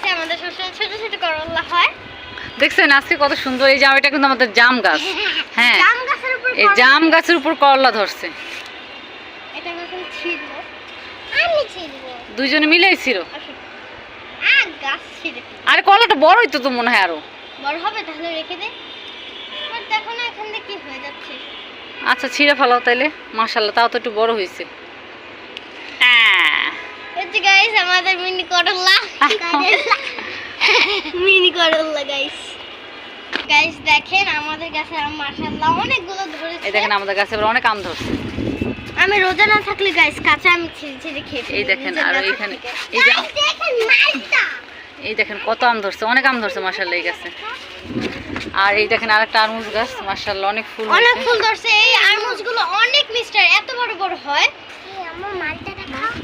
Guys আমাদের সবসময় ছোট ছোট করলা হয়। দেখছেন আজকে কত সুন্দর। এই যে এটা কিন্তু আমাদের জাম গাছ। হ্যাঁ, জাম গাছের উপর এই জাম গাছের উপর করলা ধরছে। এটা এখন ছিড়বো, আমি ছিড়বো, দুইজনে মিলেই ছিল। গাছ ছিড়ে আরে করলাটা বড়ই তো মনে হয় আরো বড় হবে, তাহলে রেখে দে। বাট দেখো না এখান থেকে কি হয়ে যাচ্ছে। আচ্ছা ছিঁড়ে ফেলাও তাইলে। মাশাআল্লাহ, তাও তো একটু বড় হয়েছে। এই যে গাইস আমাদের মিনি করলা, মিনি করলা গাইস। গাইস দেখেন আমাদের গাছে আম মাশাআল্লাহ অনেকগুলো ধরেছে। এই দেখেন আমাদের গাছে অনেক আম ধরছে। আমি রোজা না থাকলে গাইস কাঁচা আম ছিঁড়ে ছিঁড়ে খেয়ে এই দেখেন আর এইখানে এই যে দেখেন মালটা, এই দেখেন কত আম ধরছে, অনেক আম ধরছে মাশাআল্লাহ এই গাছে। আর এই দেখেন আরেকটা আরমুজ গাছ, মাশাআল্লাহ অনেক ফুল হয়েছে। অনেক ফুল ধরছে। এই আরমুজগুলো অনেক মিষ্টি, এত বড় বড় হয়। এই আমার মালটা দেখা